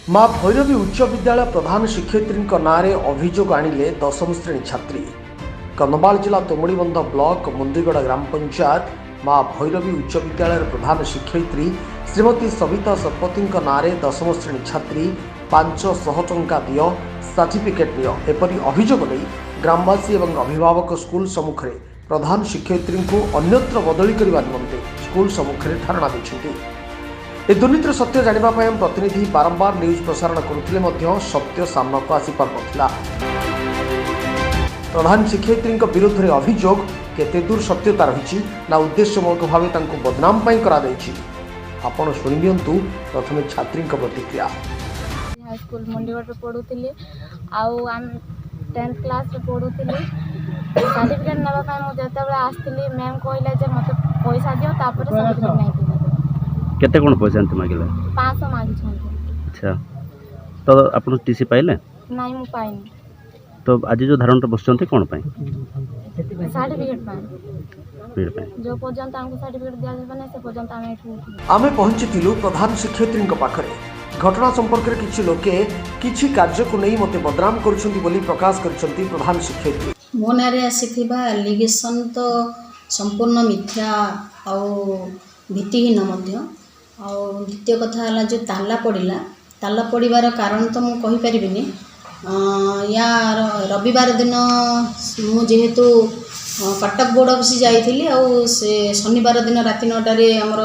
माँ भैरवी उच्च विद्यालय प्रधान शिक्षयित्री नाँरे अभियोग आणिले 10वीं श्रेणी छात्री। कंधमाल जिला तुमुड़ीबंध ब्लॉक मुंदीगड़ ग्राम पंचायत माँ भैरवी उच्च विद्यालय प्रधान शिक्षयित्री श्रीमती सविता शतपथी नाँरे 10वीं श्रेणी छात्री 500 टंका दियो सर्टिफिकेट नियो एपरी अभियोग नहीं ग्रामवासी और अभिभावक स्कूल सम्मुखें प्रधान शिक्षयित्री को अन्यत्र बदली करने निमंते स्कूल सम्मुखें धारणा देते। ए दुर्नीतिर सत्य जानिबा पय प्रतिनिधि बारंबार न्यूज प्रसारण करुथिले मध्य सत्य सामना को आसी पार नथिला। प्रधान शिक्षयित्री विरुद्ध रे अभियोग केते दूर सत्यता रही ना उद्देश्यमूलक भाव तांको बदनाम पय करा दैछि। आपण सुनि दियंतु प्रथमे छात्री प्रतिक्रिया। हाई स्कूल मुंडीगढ़ पढ़ुली आउ 10th क्लास पढ़ुली सर्टिफिकेट नाबा पय मु जते बेला आस्थिली मैम कहले जे मते पैसा दियो तापर सर्टिफिकेट नै दियो। केते कोन पैसा अंत मागिला 500 मागी छन। अच्छा तो आपण टीसी पाइले नाही मु पाइनी। तो आज जो धारण तो बसचंती कोन पाई सर्टिफिकेट पाई जो पर्यंत हमको सर्टिफिकेट दिया जबने से पर्यंत आमे एठू आमे पहुंचीलु प्रधान शिक्षयित्री पाखरे। घटना संपर्क में किछि लोके किछि कार्य को नहीं मते बदनाम करुछंती बोली प्रकाश करिसंती प्रधान शिक्षयित्री। मो नारे आसीथिबा एलिगेशन तो संपूर्ण मिथ्या आउ भित्तिहीन मध्य। और द्वितीय कथा है जो ताला पड़ार कारण तो मुझे कहीपरि या रविवार दिन मुझेतु कटक बोर्ड ऑफिस जाइली से शनिवार दिन राति 9टारे आमर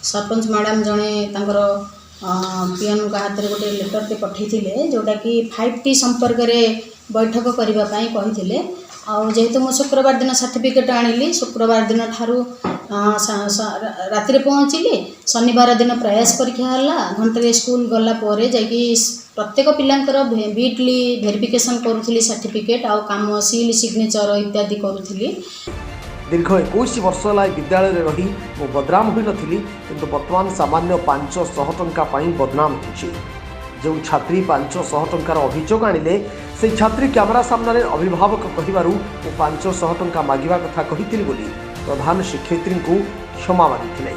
सरपंच मैडम जड़े पीएन का हाथ में गोटे लेटर पठे जोटा कि 5T संपर्क में बैठक करने कही जेहेतु मु शुक्रवार दिन सर्टिफिकेट आनिली शुक्रवार दिन ठारू राति पहुँचली शनिवार दिन प्रयास परीक्षा है घंटे स्कूल गला जाकि प्रत्येक पिलांकर वीकली वेरिफिकेशन करुली सर्टिफिकेट आउ काम सील सिग्नेचर इत्यादि करुली। दीर्घ 21 वर्ष है विद्यालय में रही मु बदनाम हुई नथिली किंतु वर्तमान सामान्य 500 टंका बदनाम होछि। जो छात्री 500 टंकार अभियोग आनिले से छात्री कैमरा सामने अभिभावक कहिबारु 500 टंका मागिबा कथा कहिथिली बोली प्रधान शिक्षयित्री को क्षमा मागिथिले।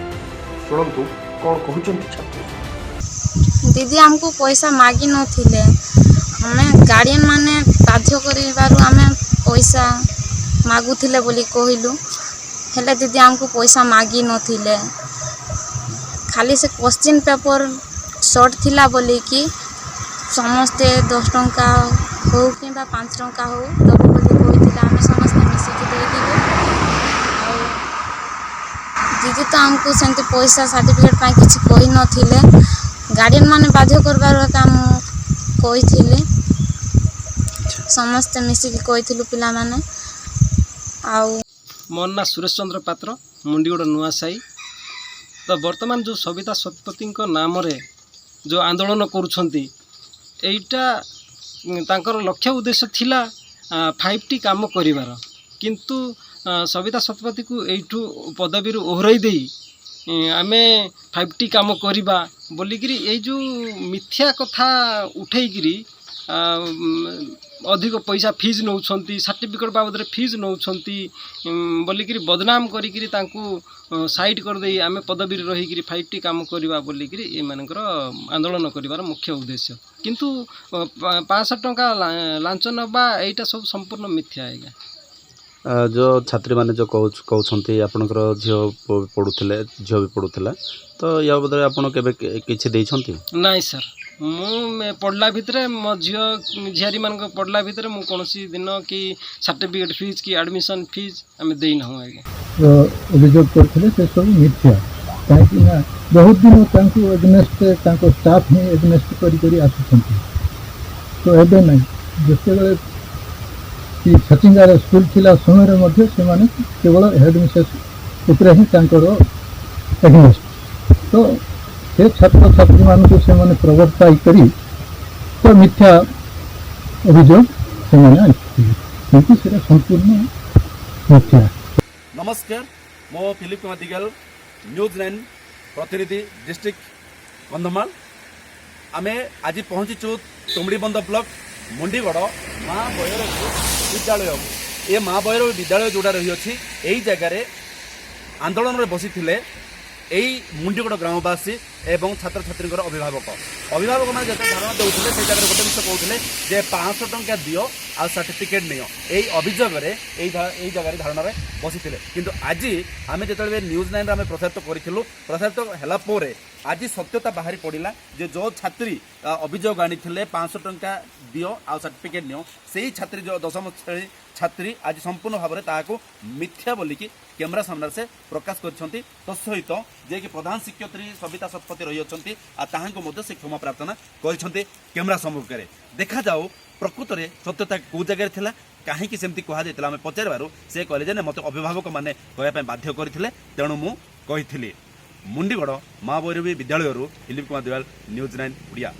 सुनंतु कौन कहउचंती छात्री। दीदी हमको पैसा मागी नथिले हमें गार्डियन माने बाध्य करिबारु हमें पैसा मागुथिले बोली कहिलु हेले दीदी हमको पैसा मागी नथिले खाली से क्वेश्चन पेपर शॉर्ट थिला बोली कि समस्ते 10 टंका हो कि 5 टंका हो दबो बोली कहिथिले हमें समस्त मिसिकी देदिलु और दीदी तो हमको सेंते पैसा सर्टिफिकेट पाई किछि कहि नथिले गार्डियन माने बाध्य करबार काम कहिथिले समस्त मिसिकी कहिथिलु पिला माने। आउ मोर ना सुरेश चंद्र पात्र मुंडीगड़ नुआ साई। तो वर्तमान जो सविता शतपथी नाम रे जो आंदोलन करुछंती एटा तांकर लक्ष्य उद्देश्य थिला 5T काम करिवार किंतु सविता शतपथी को एठू पदवी ओहराई देई आमे 5T काम करिबा बोलिकरी ए जो मिथ्या कथा उठेइकरी अधिक पैसा फीज नौछंती सर्टिफिकेट बाबद फीज नौछंती बोलिकरी बदनाम करिकरी तांकू साइड कर दे आमे पदवी रही 5T काम करवा बोलिकरी ए मानकर आंदोलन करिवार मुख्य उद्देश्य किंतु 500 टंका लांच नबा एटा सब संपूर्ण मिथ्या है। जो छात्री माने जो कहउछंती आपनकर झियो पढुथिले झियो भी पढुथिला तो या बदले आपण केबे किछि दैछंती नाइ सर मु पढ़ला भितर मो झियारी मान पढ़ला भितर मु कौनसी दिन कि सर्टिफिकेट फीस कि एडमिशन फीस आम दे ना आज्ञा अभियोग करथिले से सब मिथ्या काहेकि ना बहुत दिन तांको एग्नेस्ट तांको स्टाफ ही एग्नेस्ट करी आसुछंती तो एबे नै जते बेले कि छचिंगार स्कूल थिला समय रे मध्ये से माने केवल हेडमिस्ट्रेस ऊपर ही तांकर एग्नेस्ट तो से छात्र छात्री मान को से माने प्रवर्ताई करी तो मिथ्या अभियोग से माने क्योंकि से संपूर्ण मिथ्या। नमस्कार मो फिलिप कुमार दिगल न्यूज 9 प्रतिनिधि डिस्ट्रिक्ट कंधमाल। आमे आज पहुंचीचु तुमुड़ीबंध ब्लॉक मुंडीगड़ माँ भैरवी विद्यालय। ये माँ भैरवी विद्यालय जोड़ा रही अच्छी यही जगार आंदोलन में बसी मुंडीगड़ ग्रामवासी एवं छात्र छात्री अभिभावक अभिभावक मैंने जो धारणा देते से जगह गोटे विषय कहते जे 500 टंका दियो आ सर्टिफिकेट नियो यही अभियोग जगह धारणा बसी किंतु आज आम जो न्यूज 9 आम प्रसारित करूँ प्रसारित है आज सत्यता बाहरी पड़ा जे जो छात्री अभियोग आनी 500 टंका दियो आ सर्टिफिकेट नियो से छात्री जो 10वीं श्रेणी छात्री आज संपूर्ण भाव में मिथ्या बोलिकी कैमरा सामने से प्रकाश कर सहित जे कि प्रधान शिक्षयित्री सविता शतपथी रही से क्षमा प्रार्थना कर कैमरा सम्मुख में देखा जाऊ प्रकृत में सत्यता कौ जगह थी कहीं सेमती कहुला आम पचार से कहले मत अभिभावक मैंने कहवाई बाध्य करते तेणु मुझे मुंडीगढ़ माँ भैरवी विद्यालय फिलिप कुमार दयाल न्यूज 9 ओडिया।